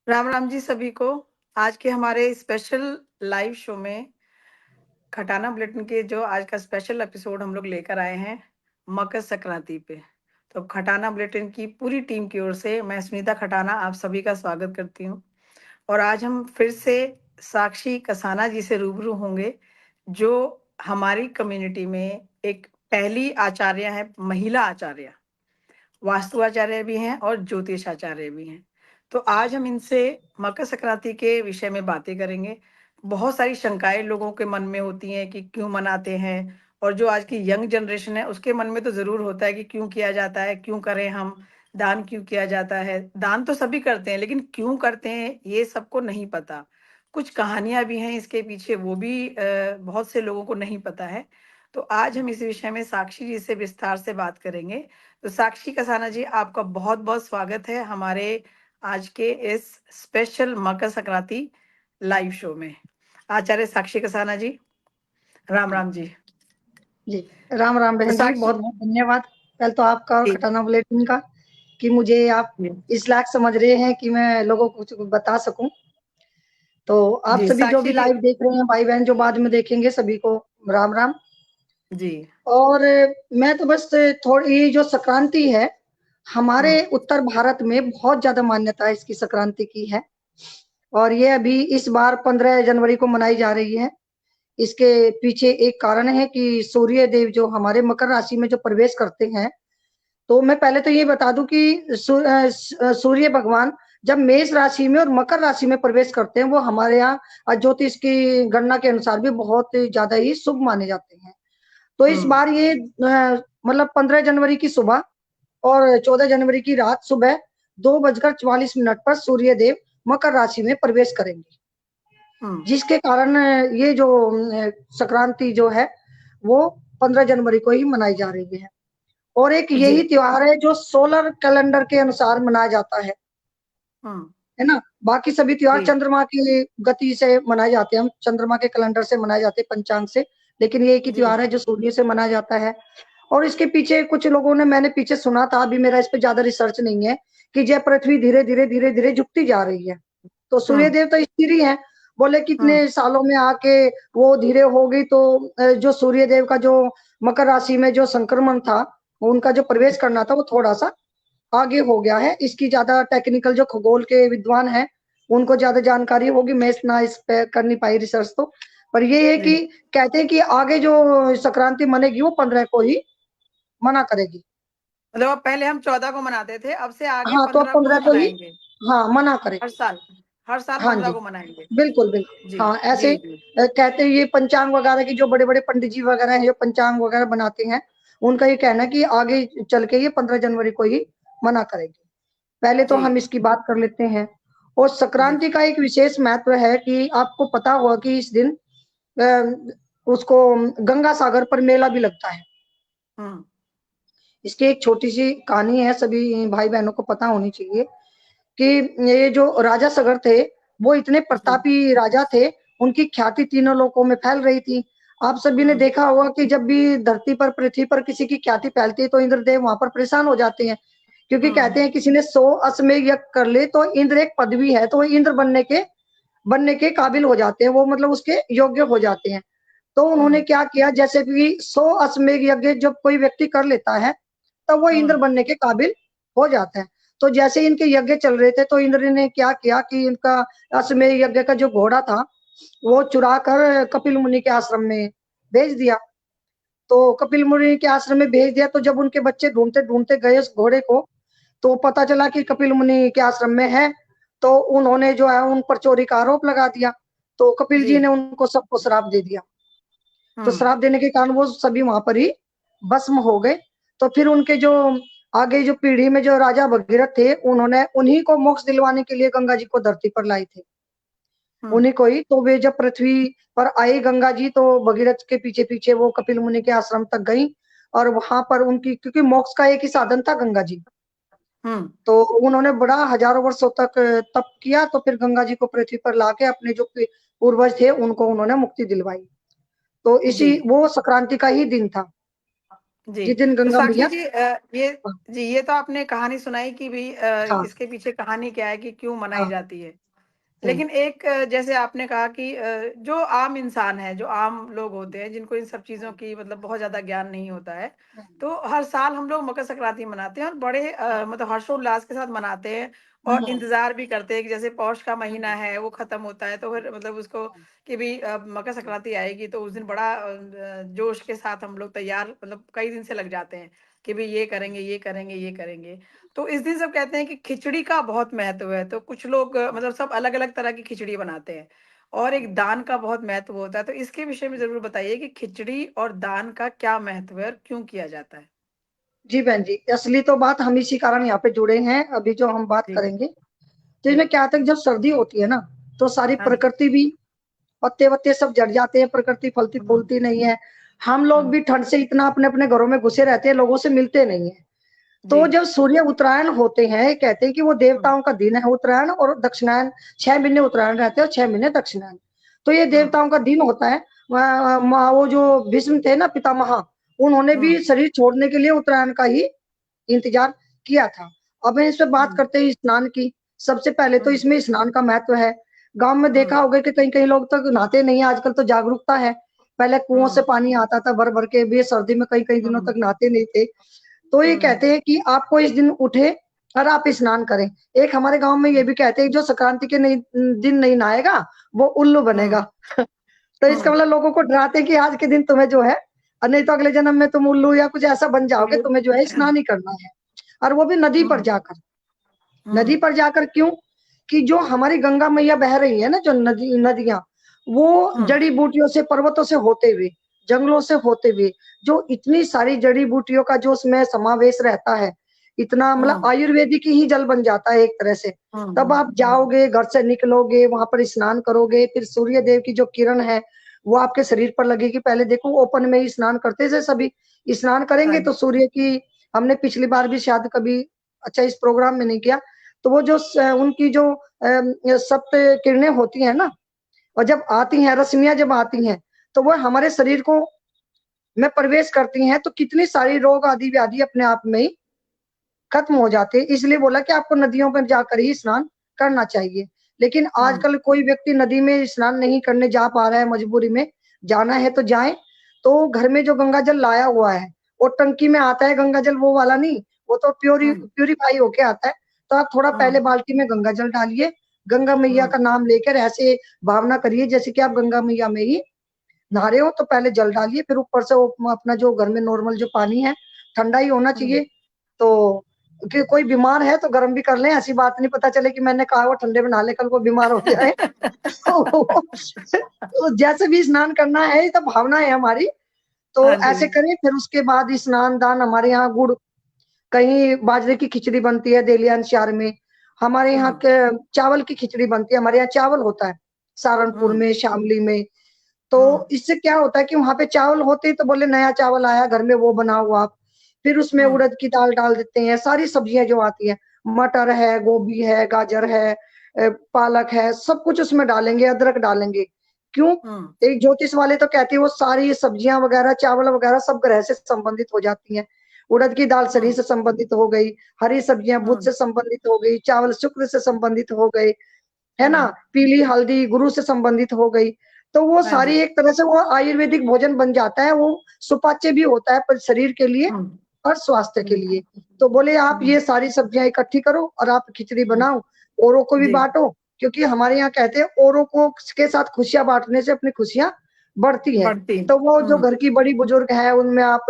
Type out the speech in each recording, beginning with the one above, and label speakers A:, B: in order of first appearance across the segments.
A: राम राम जी सभी को। आज के हमारे स्पेशल लाइव शो में खटाना बुलेटिन के जो आज का स्पेशल एपिसोड हम लोग लेकर आए हैं मकर संक्रांति पे। तो खटाना बुलेटिन की पूरी टीम की ओर से मैं स्मिता खटाना आप सभी का स्वागत करती हूँ। और आज हम फिर से साक्षी कसाना जी से रूबरू होंगे, जो हमारी कम्युनिटी में एक पहली आचार्य है, महिला आचार्य, वास्तु आचार्य भी हैं और ज्योतिष आचार्य भी हैं। तो आज हम इनसे मकर संक्रांति के विषय में बातें करेंगे। बहुत सारी शंकाएं लोगों के मन में होती हैं कि क्यों मनाते हैं, और जो आज की यंग जनरेशन है उसके मन में तो जरूर होता है कि क्यों किया जाता है, क्यों करें हम, दान क्यों किया जाता है। दान तो सभी करते हैं, लेकिन क्यों करते हैं ये सबको नहीं पता। कुछ कहानियां भी हैं इसके पीछे, वो भी बहुत से लोगों को नहीं पता है। तो आज हम इस विषय में साक्षी जी से विस्तार से बात करेंगे। तो साक्षी कसाना जी, आपका बहुत बहुत स्वागत है हमारे आज के इस special Makar Sankranti live show में। आचार्य साक्षी कसाना जी, राम राम जी।
B: जी राम राम
A: तो
B: बहन जी,
A: साक्षी
B: बहुत बहुत धन्यवाद। कल तो आपका और
A: जी,
B: खटाना बुलेटिन का कि मुझे आप इस लायक समझ रहे हैं कि मैं लोगों को कुछ बता सकूं। तो आप
A: जी
B: सभी जो भी
A: साक्षी जी।
B: लाइव देख रहे हैं, भाई बहन जो बाद में देखेंगे, सभी को राम राम।
A: जी।
B: और मैं तो बस थोड़ी जो संक्रांति है, हमारे
A: हम्म।
B: उत्तर भारत में बहुत ज्यादा मान्यता इसकी संक्रांति की है। और ये अभी इस बार 15 जनवरी को मनाई जा रही है। इसके पीछे एक कारण है कि सूर्य देव जो हमारे मकर राशि में जो प्रवेश करते हैं, तो मैं पहले तो ये बता दूं कि सूर्य भगवान जब मेष राशि में और मकर राशि में प्रवेश करते हैं, वो हमारे यहाँ ज्योतिष की गणना के अनुसार भी बहुत ज्यादा ही शुभ माने जाते हैं। तो इस
A: हम्म।
B: बार ये मतलब 15 जनवरी की सुबह और 14 जनवरी की रात सुबह 2:44 पर सूर्य देव मकर राशि में प्रवेश करेंगे,
A: हम्म।
B: जिसके कारण ये जो संक्रांति जो है वो 15 जनवरी को ही मनाई जा रही है। और एक
A: जी।
B: यही त्योहार है जो सोलर कैलेंडर के अनुसार मनाया जाता
A: हम्म।
B: है ना। बाकी सभी त्योहार
A: जी।
B: चंद्रमा की गति से मनाए जाते हैं, हम चंद्रमा के कैलेंडर से मनाए जाते हैं, पंचांग से। लेकिन ये एक ही
A: जी।
B: त्योहार है जो सूर्य से मनाया जाता है। और इसके पीछे कुछ लोगों ने, मैंने पीछे सुना था, अभी मेरा इस पे ज्यादा रिसर्च नहीं है, कि जय पृथ्वी धीरे धीरे धीरे धीरे झुकती जा रही है, तो सूर्य
A: हम्म।
B: देव तो स्थिर ही है। बोले
A: हम्म।
B: कितने सालों में आके वो धीरे हो गई, तो जो सूर्य देव का जो मकर राशि में जो संक्रमण था, उनका जो प्रवेश
A: हम्म।
B: करना था, वो थोड़ा सा आगे हो गया है। इसकी ज्यादा टेक्निकल जो खगोल के विद्वान हैं, उनको ज्यादा जानकारी होगी, मैं इतना इस पे कर नहीं पाई रिसर्च तो। पर ये है कि
A: जी।
B: कहते हैं कि आगे जो संक्रांति मनेगी वो 15 को ही मना करेगी।
A: मतलब अब पहले हम 14 को मनाते थे, अब से आगे
B: हाँ, तो अब
A: 15 को
B: 15
A: ही
B: को ही
A: मनाएंगे।
B: हाँ मना
A: हर
B: करेगी।
A: साल, हर साल
B: हाँ
A: 15
B: जी,
A: को मनाएंगे।
B: बिल्कुल बिल्कुल।
A: जी।
B: हाँ, ऐसे
A: जी। जी।
B: कहते हैं, ये पंचांग वगैरह की जो बड़े बड़े पंडित जी वगैरह हैं, जो पंचांग वगैरह बनाते हैं, उनका ये कहना है कि आगे चल के ये 15 जनवरी को ही मना करेगी। पहले तो
A: जी।
B: हम इसकी बात कर लेते हैं। और
A: जी।
B: संक्रांति का एक विशेष महत्व है कि आपको पता होगा कि इस दिन उसको गंगा सागर पर मेला भी लगता है।
A: हम्म।
B: इसकी एक छोटी सी कहानी है, सभी भाई बहनों को पता होनी चाहिए कि ये जो राजा सगर थे, वो इतने
A: जी।
B: प्रतापी राजा थे, उनकी ख्याति तीनों लोकों में फैल रही थी। आप सभी ने
A: हम्म।
B: देखा होगा कि जब भी धरती पर, पृथ्वी पर किसी की ख्याति फैलती है, तो इंद्रदेव वहां पर परेशान हो जाते हैं, क्योंकि कहते
A: हम्म।
B: हैं किसी ने 100 अश्वमेध यज्ञ कर ले तो इंद्र एक पदवी है, तो वो इंद्र बनने के काबिल हो जाते हैं, वो मतलब उसके योग्य हो जाते हैं। तो उन्होंने
A: हम्म।
B: क्या किया, जैसे कि 100 अश्वमेध यज्ञ जब कोई व्यक्ति कर लेता है, तब वो इंद्र
A: हम्म।
B: बनने के काबिल हो जाता है। तो जैसे इनके यज्ञ चल रहे थे, तो इंद्र ने क्या किया कि इनका अश्वमेध यज्ञ का जो घोड़ा था, वो चुरा कर कपिल मुनि के आश्रम में भेज दिया। तो कपिल मुनि के आश्रम में भेज दिया, तो जब उनके बच्चे ढूंढते ढूंढते गए उस घोड़े को, तो पता चला कि कपिल मुनि के आश्रम में है। तो उन्होंने जो है उन पर चोरी का आरोप लगा दिया। तो कपिल
A: जी।
B: जी ने उनको सबको श्राप दे दिया। तो
A: हम्म।
B: श्राप देने के कारण वो सभी वहां पर ही भस्म हो गए। तो फिर उनके जो आगे जो पीढ़ी में जो राजा भगीरथ थे, उन्होंने उन्हीं को मोक्ष दिलवाने के लिए गंगा जी को धरती पर लाए थे,
A: हम्म।
B: उन्हीं को ही। तो वे जब पृथ्वी पर आई गंगा जी, तो भगीरथ के पीछे पीछे वो कपिल मुनि के आश्रम तक गई। और वहां पर उनकी, क्योंकि मोक्ष का एक ही साधन था गंगा जी,
A: हम्म।
B: तो उन्होंने बड़ा हजारों वर्षों तक तप किया। तो फिर गंगा जी को पृथ्वी पर लाके अपने जो पूर्वज थे, उनको उन्होंने मुक्ति दिलवाई। तो
A: जी।
B: इसी वो संक्रांति का ही दिन था।
A: जी,
B: जिस दिन
A: तो
B: गंगा
A: साक्षी
B: मैया।
A: जी ये तो आपने कहानी सुनाई कि भई
B: हाँ।
A: इसके पीछे कहानी क्या है कि क्यों मनाई
B: हाँ।
A: जाती है।
B: हम्म।
A: लेकिन एक जैसे आपने कहा कि जो आम इंसान है, जो आम लोग होते हैं, जिनको इन सब चीज़ों की मतलब बहुत ज़्यादा ज्ञान नहीं होता है,
B: हम्म।
A: तो हर साल हम लोग मकर संक्रांति मनाते हैं और बड़े मतलब हर्षोल्लास के साथ मनाते हैं और
B: हम्म।
A: इंतज़ार भी करते हैं कि जैसे पौष का महीना
B: हम्म।
A: है, वो खत्म होता है, तो फिर मतलब उसको कि भई मकर संक्रांति आएगी, तो उस दिन बड़ा जोश के साथ हम लोग तैयार मतलब कई दिन से लग जाते हैं कि भई ये करेंगे, ये करेंगे, ये करेंगे। तो इस दिन सब कहते हैं कि खिचड़ी का बहुत महत्व है, तो कुछ लोग मतलब सब अलग-अलग तरह की खिचड़ी बनाते हैं और एक दान का बहुत महत्व होता है, तो इसके विषय में ज़रूर बताइए कि खिचड़ी और दान का क्या महत्व है और क्यों किया जाता है?
B: जी बहन जी, असली तो बात हम इसी कारण यहाँ पे जुड़े हैं, अभी जो हम बात
A: जी,
B: करेंगे। तो
A: जी।
B: इसमें क्या आता है कि जब सर्दी होती है ना, तो सारी
A: हाँ जी।
B: प्रकृति भी, पत्ते-वत्ते सब झड़ जाते हैं, प्रकृति
A: हुँ,
B: फलती-फूलती नहीं है। हम लोग
A: हुँ।
B: भी ठंड से इतना अपने-अपने घरों में घुसे रहते हैं, लोगों से मिलते नहीं हैं।
A: जी।
B: तो जब सूर्य उत्तरायण होते हैं, कहते हैं कि वो
A: हुँ,
B: देवताओं का दिन है उत्तरायण, और दक्षिणायन 6 महीने उत्तरायण रहते हैं और 6 महीने दक्षिणायन। तो ये
A: हुँ,
B: देवताओं का दिन होता है। वो जो भीष्म थे ना, पितामह, उन्होंने भी
A: हुँ,
B: शरीर छोड़ने के लिए उत्तरायण का ही इंतजार किया था। अब इस पे बात
A: हुँ,
B: करते हैं स्नान की। सबसे पहले तो
A: हुँ,
B: इसमें स्नान का महत्व है। गाँव में
A: हुँ,
B: देखा होगा कि कहीं-कहीं लोग तो नहाते नहीं है, आजकल तो जागरूकता है। पहले कुओं से
A: हुँ,
B: पानी आता था भर-भर के, भी सर्दी में कई-कई दिनों
A: हुँ,
B: तक नहाते नहीं थे। तो ये
A: हुँ,
B: कहते हैं कि आपको इस दिन उठे और आप स्नान करें। एक हमारे गाँव में ये भी कहते हैं, जो संक्रांति के दिन नहीं नहाएगा, वो उल्लू
A: हुँ,
B: बनेगा। तो इसका
A: हुँ,
B: मतलब लोगों को डराते हैं कि आज के दिन तुम्हें जो है, नहीं तो अगले जन्म में तुम उल्लू या कुछ ऐसा बन जाओगे,
A: उल्लू
B: तुम्हें जो है स्नान ही करना है। और वो भी नदी पर
A: हुँ,
B: जाकर। नदी
A: हुँ,
B: पर जाकर क्यों? कि जो हमारी गंगा मैया बह रही है ना, जो नदियाँ, वो
A: हुँ,
B: जड़ी-बूटियों से, पर्वतों से होते हुए, जंगलों से होते हुए, जो इतनी सारी जड़ी-बूटियों का जो उसमें समावेश रहता है, इतना मतलब
A: हुँ,
B: आयुर्वेदिक ही जल बन जाता है एक तरह से।
A: हुँ,
B: तब
A: हुँ,
B: आप
A: हुँ।
B: जाओगे, घर से निकलोगे, वहाँ पर स्नान करोगे, फिर सूर्य देव की जो किरण है, वो आपके शरीर पर लगेगी। पहले देखो ओपन में ही स्नान करते थे सभी। स्नान
A: हाँ
B: करेंगे तो
A: जी।
B: सूर्य की, हमने पिछली बार भी शायद कभी, अच्छा इस प्रोग्राम में नहीं किया, तो वो जो उनकी जो सप्त किरणें होती हैं ना, और जब आती हैं, रश्मियाँ जब आती हैं, तो वो हमारे शरीर को में प्रवेश करती हैं, तो कितनी सारी रोग आदि व्याधि अपने आप में ही खत्म हो जाते हैं। इसलिए बोला कि आपको नदियों पर जाकर ही स्नान करना चाहिए। लेकिन
A: हुँ,
B: आजकल कोई व्यक्ति नदी में स्नान नहीं करने जा पा रहा है, मजबूरी में जाना है तो जाएँ। तो घर में जो गंगा जल लाया हुआ है, वो टंकी में आता है गंगा जल, वो वाला नहीं, वो तो
A: हुँ,
B: प्यूरीफाई होके आता है। तो आप थोड़ा
A: हुँ,
B: पहले बाल्टी में गंगा जल डालिए, गंगा मैया
A: हुँ,
B: का नाम लेकर ऐसे भावना करिए जैसे कि आप गंगा मैया में ही नहा रहे हो, तो पहले जल डालिए, फिर ऊपर से वो अपना जो घर में नॉर्मल जो पानी है, ठंडा ही होना
A: हुँ।
B: चाहिए। तो कि कोई बीमार है तो गर्म भी कर लें, ऐसी बात नहीं, पता चले कि मैंने कहा वो ठंडे में नहा ले, कल को बीमार हो जाए। तो जैसे भी स्नान करना है, ये तो भावना है हमारी,
A: हाँ
B: तो
A: जी।
B: ऐसे करें। फिर उसके बाद स्नान दान, हमारे यहाँ गुड़, कहीं बाजरे की खिचड़ी बनती है दिल्ली एनसीआर में, हमारे यहाँ
A: हुँ,
B: के चावल की खिचड़ी बनती है, हमारे यहाँ चावल होता है, सहारनपुर
A: हुँ,
B: में, शामली में। तो
A: हुँ,
B: इससे क्या होता है कि वहाँ पे चावल होते ही तो बोले नया चावल आया घर में, वो बनाओ आप। फिर उसमें
A: हुँ,
B: उड़द की दाल डाल देते हैं, सारी सब्जियाँ जो आती हैं, मटर है, गोभी है, गाजर है, पालक है, सब कुछ उसमें डालेंगे, अदरक डालेंगे। क्यों?
A: हुँ,
B: एक ज्योतिष वाले तो कहते हैं वो सारी सब्जियाँ वगैरह, चावल वगैरह सब ग्रह से संबंधित हो जाती हैं। उड़द की दाल शनि
A: हुँ,
B: से संबंधित हो गई, हरी सब्जियाँ बुध
A: हुँ।
B: से संबंधित हो गई, चावल शुक्र से संबंधित हो गए, है ना?
A: हुँ,
B: पीली हल्दी गुरु से संबंधित हो गई। तो वो
A: हाँ जी।
B: सारी एक तरह से वो आयुर्वेदिक भोजन बन जाता है, वो सुपाच्य भी होता है पर शरीर के लिए
A: हुँ,
B: और स्वास्थ्य के
A: हुँ,
B: लिए। तो बोले आप
A: हुँ,
B: ये सारी सब्जियाँ इकट्ठी करो और आप खिचड़ी
A: हुँ,
B: बनाओ, औरों को भी
A: जी,
B: बाँटो, क्योंकि हमारे यहाँ कहते हैं औरों को के साथ खुशियाँ बाँटने से अपनी खुशियाँ बढ़ती है।
A: बढ़ती।
B: तो वो जो
A: हुँ,
B: घर की बड़ी बुजुर्ग हैं, उनमें आप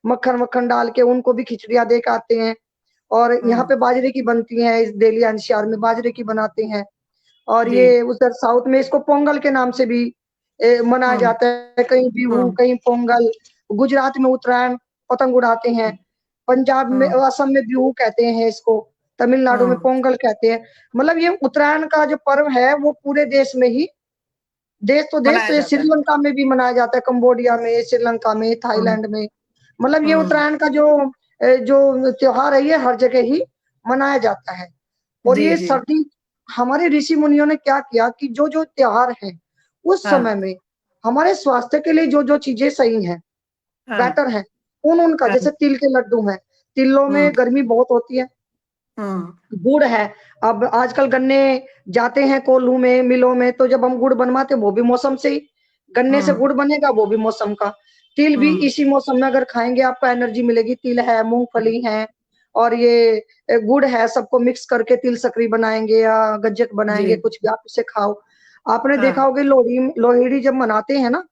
B: मक्खन-वक्खन डाल के उनको भी खिचड़ियाँ दे के आते हैं। और यहाँ
A: हुँ,
B: पे बाजरे की बनती हैं, इस दिल्ली एनसीआर में बाजरे की बनाते हैं। और
A: जी,
B: ये उधर साउथ में इसको पोंगल के नाम से भी मनाया
A: हुँ,
B: जाता है, कहीं बिहू,
A: हुँ,
B: कहीं पोंगल। गुजरात में उत्तरायण, पतंग उड़ाते हैं। पंजाब में,
A: हुँ,
B: असम में बिहू कहते हैं इसको, तमिलनाडु में
A: हुँ,
B: पोंगल कहते हैं। मतलब ये उत्तरायण का जो पर्व है वो पूरे देश में ही, देश तो देश,
A: मनाया जाता है।
B: श्रीलंका में भी मनाया जाता है, कंबोडिया में, श्रीलंका में,
A: हुँ,
B: थाईलैंड में। मतलब ये
A: हुँ,
B: उत्तरायण का जो त्योहार है ये हर जगह ही मनाया जाता है। और
A: जी,
B: ये
A: जी,
B: सर्दी, हमारे ऋषि मुनियों ने क्या किया कि जो-जो त्योहार है, उस
A: हाँ,
B: समय में हमारे स्वास्थ्य के लिए जो-जो चीज़ें सही हैं,
A: हाँ,
B: बेटर हैं, उनका,
A: हाँ,
B: जैसे तिल के लड्डू हैं, तिलों
A: हुँ,
B: में गर्मी बहुत होती है।
A: हुँ,
B: गुड़ है, अब आजकल गन्ने जाते हैं कोल्हू में, मिलों में, तो जब हम गुड़ बनवाते हैं वो भी मौसम से ही, गन्ने से
A: हुँ,
B: गुड़ बनेगा वो भी मौसम का। तिल भी
A: हुँ,
B: इसी मौसम में अगर खाएंगे आपको एनर्जी मिलेगी। तिल है, मूंगफली है, और ये गुड़ है, सबको मिक्स करके तिल सकरी बनाएंगे या गज्जक
A: जी,
B: बनाएंगे, कुछ भी आप उसे खाओ। आपने देखा
A: हाँ,
B: होगा लोहड़ी, लोहड़ी जब मनाते हैं ना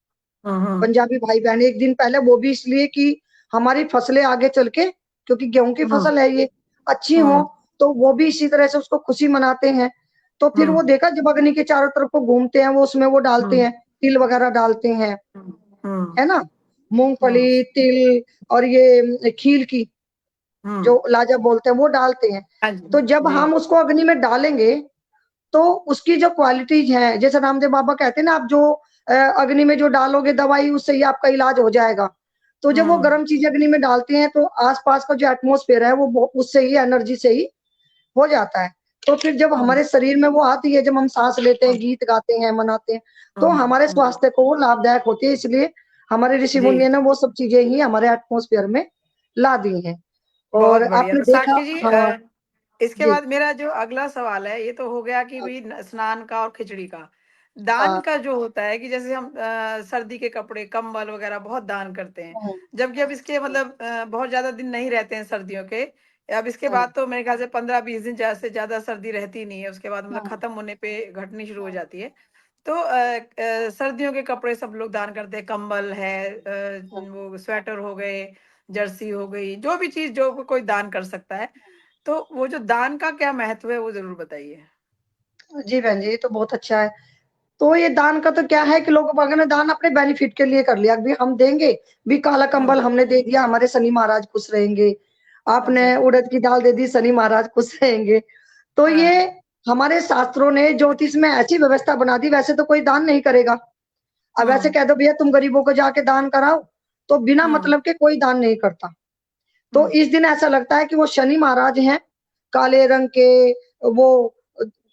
A: हुँ, हुँ,
B: पंजाबी भाई बहन, एक दिन पहले, वो भी इसलिए कि हमारी फसलें आगे चल के, क्योंकि गेहूं की
A: हुँ,
B: फसल है ये, अच्छी हो,
A: हुँ,
B: तो वो भी इसी तरह से उसको खुशी मनाते हैं। तो फिर वो
A: हुँ,
B: देखा जब अग्नि के चारों तरफ को घूमते हैं, वो उसमें वो डालते
A: हुँ,
B: हैं, तिल वगैरह डालते हैं,
A: हुँ, हुँ,
B: है ना,
A: हुँ,
B: मूंगफली, तिल, और ये खील की
A: हुँ,
B: जो लाजा बोलते हैं वो डालते हैं।
A: हाँ जी,
B: तो जब
A: जी,
B: हम उसको अग्नि में डालेंगे तो उसकी जो क्वालिटीज है, जैसे रामदेव बाबा कहते हैं ना, आप जो अग्नि में जो डालोगे दवाई, उससे ही आपका इलाज हो जाएगा। तो जब वो
A: हुँ,
B: गर्म चीजें अग्नि में डालते हैं तो आसपास का जो एटमोस्फेयर है वो उससे ही, एनर्जी से ही हो जाता है। तो फिर जब
A: हुँ,
B: हमारे शरीर में वो आती है, जब हम सांस लेते हैं,
A: हुँ,
B: गीत गाते हैं, मनाते हैं, तो
A: हुँ,
B: हमारे
A: हुँ,
B: स्वास्थ्य को वो लाभदायक होती है। इसलिए हमारे ऋषि
A: जी।
B: मुनि ने वो सब चीजें ही हमारे एटमोस्फेयर में ला दी हैं।
A: बहुत
B: और
A: बढ़िया।
B: आपने
A: तो
B: देखा,
A: साक्षी जी,
B: हाँ
A: इसके
B: जी,
A: बाद मेरा जो अगला सवाल है, ये तो हो गया कि भई न स्नान का और खिचड़ी का। दान
B: हाँ,
A: का जो होता है कि जैसे हम सर्दी के कपड़े, कंबल वगैरह बहुत दान करते हैं।
B: हाँ,
A: जबकि अब इसके मतलब बहुत ज़्यादा दिन नहीं रहते हैं सर्दियों के। अब इसके
B: हाँ,
A: बाद तो मेरे ख्याल से 15-20 दिन ज़्यादा से ज़्यादा सर्दी रहती नहीं है। उसके बाद मतलब
B: हाँ,
A: खत्म होने पे घटनी शुरू हो जाती है। तो सर्दियों के कपड़े सब लोग दान करते हैं, कंबल है,
B: हाँ।
A: वो स्वेटर हो गए, जर्सी हो गई, जो भी चीज़ जो कोई दान कर सकता है। तो वो जो दान का क्या महत्व है, वो ज़रूर बताइए?
B: जी बहन जी, ये तो बहुत अच्छा है। तो ये दान का तो क्या है कि लोग बागों ने दान अपने बेनिफिट के लिए कर लिया, अभी हम देंगे भी, काला
A: हुँ,
B: कंबल हमने दे दिया, हमारे शनि महाराज खुश रहेंगे। आपने
A: अच्छा।
B: उड़द की दाल दे दी, शनि महाराज खुश रहेंगे। तो ये
A: हाँ,
B: हमारे शास्त्रों ने ज्योतिष में ऐसी व्यवस्था बना दी, वैसे तो कोई दान नहीं करेगा। अब ऐसे
A: हुँ,
B: कह दो भैया तुम गरीबों को जाके दान कराओ, तो बिना
A: हुँ,
B: मतलब के कोई दान नहीं करता। तो
A: हुँ,
B: इस दिन ऐसा लगता है कि वो शनि महाराज हैं, काले रंग के, वो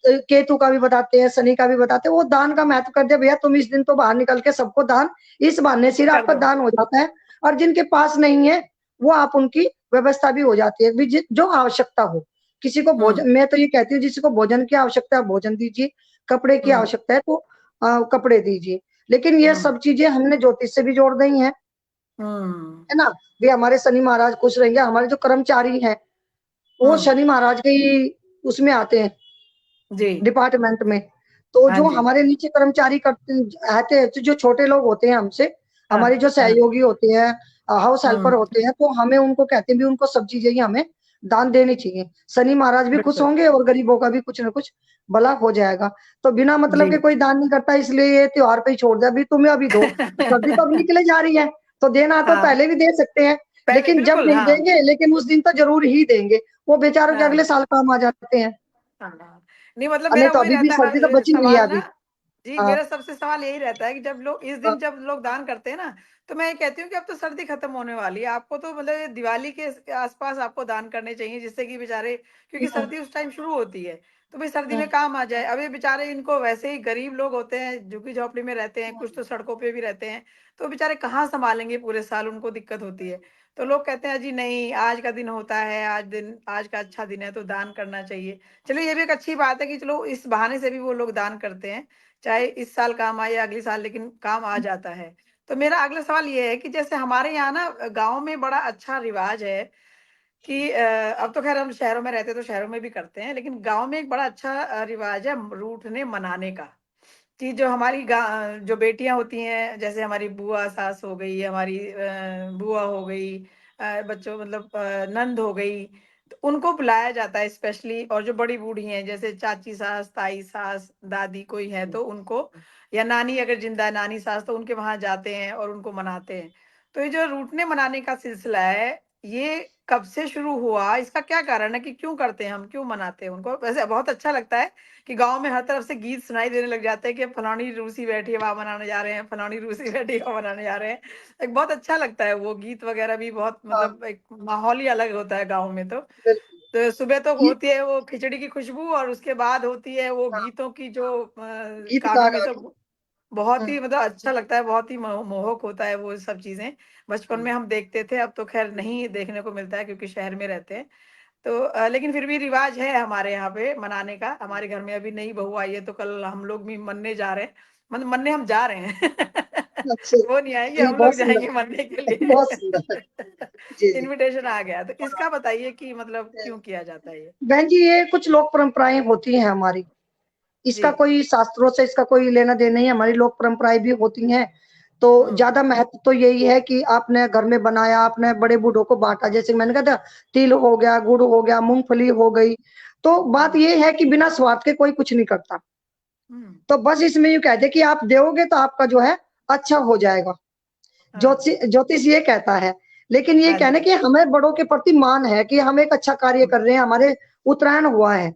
B: केतु का भी बताते हैं, शनि का भी बताते हैं, वो दान का महत्व कर दिया, भैया तुम इस दिन तो बाहर निकल के सबको दान, इस बहाने से
A: कर
B: आपका
A: दो।
B: दान हो जाता है। और जिनके पास नहीं है, वो आप उनकी व्यवस्था भी हो जाती है, जो आवश्यकता हो। किसी को
A: हुँ,
B: भोजन, मैं तो ये कहती हूँ, जिसको भोजन की आवश्यकता है भोजन दीजिए, कपड़े की
A: हुँ,
B: आवश्यकता है तो कपड़े दीजिए। लेकिन ये
A: हुँ,
B: सब चीजें हमने ज्योतिष से भी जोड़ दी हैं,
A: हुँ,
B: है ना, भी हमारे शनि महाराज खुश रहेंगे। हमारे जो कर्मचारी हैं वो
A: हुँ,
B: शनि महाराज के ही उसमें आते हैं,
A: जी,
B: डिपार्टमेंट में। तो
A: हाँ
B: जो
A: जी,
B: हमारे नीचे कर्मचारी करते आते हैं, तो जो छोटे लोग होते हैं हमसे,
A: हाँ,
B: हमारे जो
A: हाँ,
B: सहयोगी होते हैं, हाउस हेल्पर
A: हुँ,
B: होते हैं, तो हमें उनको कहते हैं भी उनको सब चीजें ही हमें दान देनी चाहिए। शनि महाराज भी खुश
A: बिल्कुल,
B: होंगे और गरीबों का भी कुछ ना कुछ भला हो जाएगा। तो बिना मतलब
A: जी।
B: के कोई दान नहीं करता, इसलिए ये त्योहार पे ही छोड़ दिया, अभी तुम्हें अभी दो, सर्दी तो अब निकले जा रही है, तो देना तो
A: हाँ,
B: पहले भी दे सकते हैं,
A: पहले
B: लेकिन जब
A: बिल्कुल,
B: नहीं
A: हाँ,
B: देंगे, लेकिन उस दिन तो जरूर ही देंगे, वो बेचारों के
A: हाँ।
B: अगले साल काम आ जाते हैं।
A: हाँ, नहीं मतलब
B: नहीं
A: मेरा
B: तो
A: वही
B: अभी भी
A: रहता है
B: सर्दी तो बची हुई है
A: सवाल ना।
B: अभी।
A: जी,
B: हाँ,
A: मेरा सबसे सवाल यही रहता है कि जब लोग इस
B: हाँ,
A: दिन जब लोग दान करते हैं ना, तो मैं ये कहती हूँ कि अब तो सर्दी खत्म होने वाली है। आपको तो मतलब ये दिवाली के आस-पास आपको दान करने चाहिए, जिससे कि बेचारे, क्योंकि
B: हाँ,
A: सर्दी उस टाइम शुरू होती है, तो भाई सर्दी
B: हाँ,
A: में काम आ जाए। अब ये बेचारे, इनको वैसे ही गरीब लोग होते हैं, झुग्गी-झोपड़ी में रहते हैं, कुछ तो सड़कों पे भी रहते हैं, तो बेचारे कहाँ सँभालेंगे पूरे साल, उनको दिक्कत होती है। तो लोग कहते हैं, जी नहीं, आज का दिन होता है, आज का अच्छा दिन है, तो दान करना चाहिए। चलिए, ये भी एक अच्छी बात है कि चलो इस बहाने से भी वो लोग दान करते हैं, चाहे इस साल काम आए या अगले साल, लेकिन काम आ जाता है। तो मेरा अगला सवाल ये है कि जैसे हमारे यहाँ ना गाँव में बड़ा अच्छा रिवाज है कि अब तो ख़ैर हम शहरों में रहते हैं, तो शहरों में भी करते हैं, लेकिन गाँव में एक बड़ा अच्छा रिवाज है रूठने मनाने का। कि जो हमारी जो बेटियाँ होती हैं, जैसे हमारी बुआ सास हो गई, हमारी बुआ हो गई, बच्चों मतलब नंद हो गई, तो उनको बुलाया जाता है स्पेशली। और जो बड़ी बूढ़ी हैं, जैसे चाची सास, ताई सास, दादी कोई है तो उनको, या नानी अगर ज़िंदा है, नानी सास, तो उनके वहाँ जाते हैं और उनको मनाते हैं। तो ये जो रूठने मनाने का सिलसिला है, ये कब से शुरू हुआ? इसका क्या कारण है कि क्यों करते हैं हम, क्यों मनाते हैं उनको? वैसे बहुत अच्छा लगता है कि गाँव में हर तरफ से गीत सुनाई देने लग जाते हैं कि फलानी रूसी बैठी है, वहाँ मनाने जा रहे हैं, फलानी रूसी बैठी है, वहाँ मनाने जा रहे हैं। एक बहुत अच्छा लगता है, वो गीत वगैरह भी बहुत
B: हाँ,
A: मतलब एक माहौल ही अलग होता है गाँव में तो।
B: बिल्कुल।
A: तो सुबह तो
B: ये
A: होती है वो खिचड़ी की खुशबू, और उसके बाद होती है वो
B: हाँ,
A: गीतों की जो
B: गीत गा
A: कानों में
B: गा के,
A: सब बहुत
B: हम्म,
A: ही मतलब अच्छा लगता है, बहुत ही मोहक होता है वो सब चीज़ें। बचपन में हम देखते थे, अब तो ख़ैर नहीं देखने को मिलता है क्योंकि शहर में रहते हैं। तो लेकिन फिर भी रिवाज है हमारे यहाँ पे मनाने का। हमारे घर में अभी नई बहू आई है तो कल हम लोग भी मन्ने जा रहे हैं। मतलब मन्ने हम जा रहे हैं।
B: अच्छे।
A: वो नहीं आएंगे,
B: जी,
A: हम लोग
B: बहुत सुंदर।
A: जाएँगे मन्ने के लिए।
B: बहुत सुंदर। जी, जी।
A: इन्विटेशन आ गया। तो इसका बताइए कि मतलब क्यों किया जाता है ये?
B: बहन जी, ये कुछ लोक परंपराएं होती हैं हमारी।
A: जी।
B: इसका कोई शास्त्रों से इसका कोई लेना देना नहीं है, हमारी लोक परंपराएं भी होती हैं। तो
A: हुँ,
B: ज्यादा महत्व तो यही है कि आपने घर में बनाया, आपने बड़े बूढ़ों को बांटा, जैसे मैंने कहा था, तिल हो गया, गुड़ हो गया, मूंगफली हो गई। तो बात
A: हुँ,
B: ये है कि बिना स्वार्थ के कोई कुछ नहीं करता।
A: हुँ।
B: तो बस इसमें यूँ कहते हैं कि आप दोगे तो आपका जो है अच्छा हो जाएगा।
A: हाँ।
B: ज्योतिष ये कहता है। लेकिन ये
A: हाँ
B: कहना
A: जी।
B: कि हमें बड़ों के प्रति मान है कि हम एक अच्छा कार्य
A: हुँ,
B: कर रहे हैं, हमारे उत्तरायण हुआ है।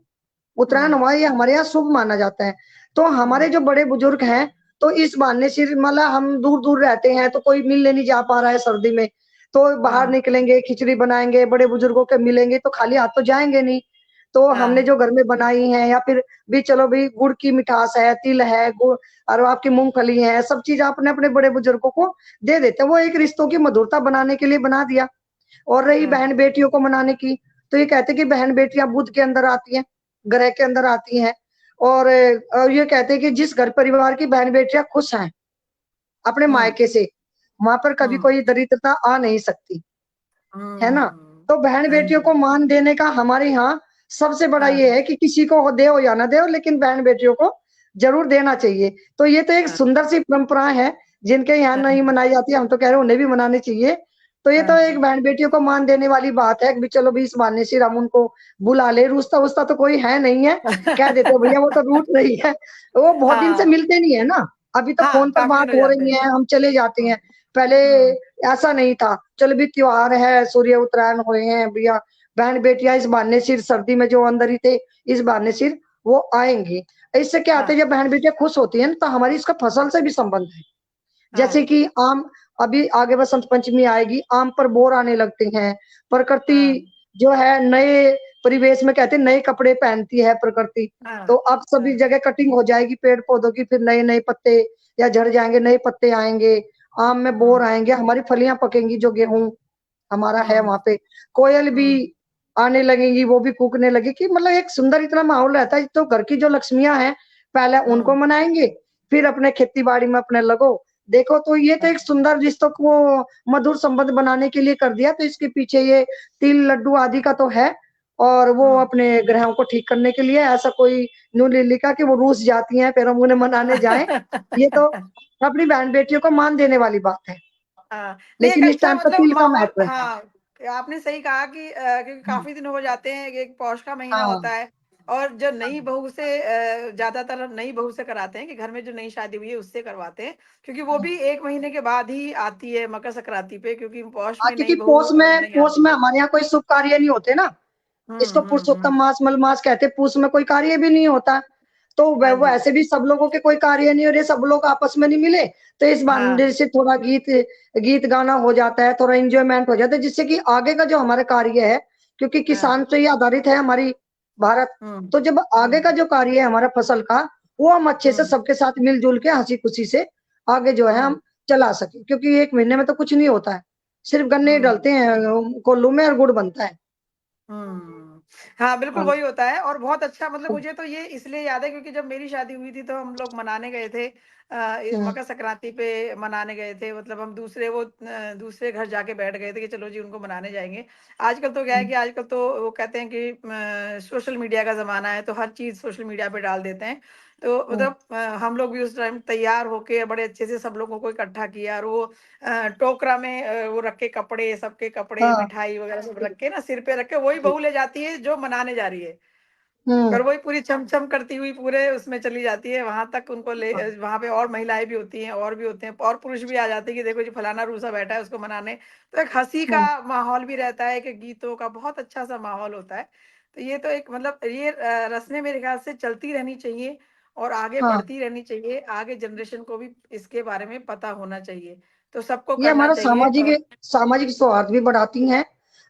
B: उत्तरायण
A: हुँ,
B: हुआ, ये हमारे यहाँ शुभ माना जाता है। तो
A: हुँ,
B: हमारे जो बड़े बुजुर्ग हैं, तो इस बहाने से मतलब हम दूर दूर रहते हैं तो कोई मिलने नहीं जा पा रहा है सर्दी में, तो बाहर
A: हाँ,
B: निकलेंगे, खिचड़ी बनाएंगे, बड़े बुजुर्गों के मिलेंगे, तो खाली हाथ तो जाएंगे नहीं। तो हमने
A: हाँ,
B: जो घर में बनाई है, या फिर भी चलो भी गुड़ की मिठास है, तिल है, गुड़ और आपकी मूंगफली है, सब चीज आपने अपने बड़े बुजुर्गों को दे देते हैं। वो एक रिश्तों की मधुरता बनाने के लिए बना दिया। और रही
A: हाँ,
B: बहन बेटियों को मनाने की, तो ये कहते हैं कि बहन बेटियां बुध के अंदर आती हैं, ग्रह के अंदर आती हैं। और ये कहते हैं कि जिस घर परिवार की बहन बेटियां खुश हैं अपने
A: हुँ,
B: मायके से, वहां पर कभी
A: हुँ,
B: कोई दरिद्रता आ नहीं सकती, है ना।
A: हुँ।
B: तो बहन
A: हाँ
B: बेटियों
A: जी।
B: को मान देने का हमारे यहाँ सबसे बड़ा
A: हाँ,
B: ये है कि किसी को दे या ना दे, लेकिन बहन बेटियों को जरूर देना चाहिए। तो ये तो एक
A: हाँ,
B: सुंदर सी परंपरा है, जिनके यहाँ नहीं
A: हाँ,
B: मनाई जाती, हम तो कह रहे हैं उन्हें भी मनानी चाहिए। तो ये तो एक
A: हाँ।
B: बहन बेटियों को मान देने वाली बात है कि चलो भी इस बहाने से हम उनको बुला ले। रूसता वूसता तो कोई है नहीं है, कह देते भैया वो तो रूठ रही है, वो बहुत दिन से
A: हाँ,
B: मिलते नहीं है ना। अभी तो
A: हाँ,
B: फोन पर
A: काफ़ी दिन
B: बात
A: हो
B: हो
A: जाते
B: रही
A: हैं।
B: है, हम चले जाते
A: हुँ,
B: हैं। पहले
A: हुँ,
B: ऐसा नहीं था, चलो भी त्योहार है, सूर्य उत्तरायण हुए हैं भैया, बहन बेटियां इस बहाने सिर सर्दी में जो अंदर ही थे, इस बहाने सिर वो आएंगी। इससे क्या होता
A: हाँ,
B: है, जब बहन बेटियां खुश होती है ना, तो हमारी इसका फसल से भी संबंध है।
A: हाँ,
B: जैसे कि आम, अभी आगे बसंत पंचमी आएगी, आम पर बोर आने लगते हैं। प्रकृति
A: हाँ,
B: जो है नए परिवेश में, कहते हैं नए कपड़े पहनती है प्रकृति।
A: हाँ,
B: तो अब सभी
A: हाँ,
B: जगह कटिंग हो जाएगी पेड़ पौधों की, फिर नए नए पत्ते या झड़ जाएंगे, नए पत्ते आएंगे, आम में बोर
A: हुँ,
B: आएंगे, हमारी फलियां पकेंगी, जो गेहूं हमारा है
A: हुँ,
B: वहां पे। कोयल भी
A: हुँ,
B: आने लगेंगी, वो भी कूकने लगेगी। मतलब एक सुंदर इतना माहौल रहता है। तो घर की जो लक्ष्मियां हैं, पहले उनको
A: हुँ,
B: मनाएंगे, फिर अपने खेती बाड़ी में अपने लगो। देखो, तो ये तो
A: हाँ,
B: एक सुंदर रिश्तों को मधुर संबंध बनाने के लिए कर दिया। तो इसके पीछे ये तिल लड्डू आदि का तो है। और वो
A: हुँ।
B: अपने ग्रहों को ठीक करने के लिए, ऐसा कोई न्यू लिखा कि वो रूस जाती हैं फिर हम उन्हें मनाने जाएं। ये तो अपनी बहन बेटियों को मान देने वाली बात है।
A: हाँ, नहीं एक
B: लेकिन इस
A: अच्छा
B: टाइम पर
A: मतलब
B: तिल का
A: माहौल
B: महत्व है।
A: हाँ, आपने सही कहा कि क्योंकि
B: हम्म,
A: काफ़ी दिन हो जाते हैं, एक पौष का महीना
B: हाँ,
A: होता है और जो नई
B: हाँ,
A: बहू से ज़्यादातर नई बहू से कराते हैं कि घर में जो नई शादी हुई है उससे करवाते हैं, क्योंकि वो
B: हाँ।
A: भी 1 महीने के बाद ही आती है मकर संक्रांति पे क्योंकि पौष
B: हाँ,
A: में
B: क्योंकि
A: नई बहू नहीं
B: पोष
A: आती
B: में
A: है।
B: हमारे यहाँ कोई शुभ कार्य नहीं होते ना।
A: हुँ,
B: इसको
A: हुँ,
B: पुरुषोत्तम
A: हुँ।
B: मास मलमास कहते हैं, पूष में कोई कार्य भी नहीं होता। तो
A: हाँ
B: वो
A: जी।
B: ऐसे भी सब लोगों के कोई कार्य नहीं हो रहे, सब लोग आपस में नहीं मिले। तो इस
A: हाँ,
B: बहाने से थोड़ा गीत गीत गाना हो जाता है, थोड़ा इंजॉयमेंट हो जाता है, जिससे कि आगे का जो हमारा कार्य है, क्योंकि
A: हाँ।
B: किसान पे ही आधारित है हमारी भारत।
A: हुँ,
B: तो जब आगे
A: हुँ,
B: का जो कार्य है हमारा फसल का, वो हम अच्छे से
A: हुँ,
B: सबके साथ मिलजुल के हंसी खुशी से आगे जो है
A: हुँ,
B: हम चला सके। क्योंकि 1 महीने में तो कुछ नहीं होता है, सिर्फ गन्ने
A: हुँ।
B: डलते हैं कोल्हू में और गुड़ बनता है।
A: हुँ। हाँ, बिल्कुल
B: हाँ,
A: वही होता है और बहुत अच्छा मतलब मुझे तो ये इसलिए याद है क्योंकि जब मेरी शादी हुई थी तो हम लोग मनाने गए थे
B: हम्म,
A: मकर संक्रांति पे मनाने गए थे मतलब हम दूसरे घर जाके बैठ गए थे कि चलो जी उनको मनाने जाएँगे। आजकल तो क्या है
B: हम्म,
A: कि आजकल तो वो कहते हैं कि सोशल मीडिया का ज़माना है तो हर चीज़ सोशल मीडिया पे डाल देते हैं। तो
B: हम्म,
A: मतलब हम लोग भी उस टाइम तैयार होके बड़े अच्छे से सब लोगों को इकट्ठा किया और वो टोकरा में वो रख के कपड़े, सबके कपड़े,
B: हाँ,
A: मिठाई वगैरह सब रख के ना सिर पे रख के वही बहू ले जाती है जो मनाने जा रही है।
B: हम्म,
A: और वही पूरी छम-छम करती हुई पूरे उसमें चली जाती है, वहाँ तक उनको वहाँ पे और महिलाएँ भी होती हैं और भी होते हैं और पुरुष भी आ जाते हैं कि देखो जी फलाना रूसा बैठा है उसको मनाने। तो एक हँसी का
B: हम्म,
A: माहौल भी रहता है, एक गीतों का बहुत अच्छा-सा माहौल होता है। तो ये तो एक मतलब ये रस्में मेरे ख़्याल से चलती रहनी चाहिए और आगे
B: हाँ।
A: बढ़ती रहनी चाहिए, आगे जनरेशन को भी इसके बारे में पता होना चाहिए। तो सबको
B: ये
A: करना
B: हमारा
A: चाहिए और
B: सामाजिक सौहार्द भी बढ़ाती हैं,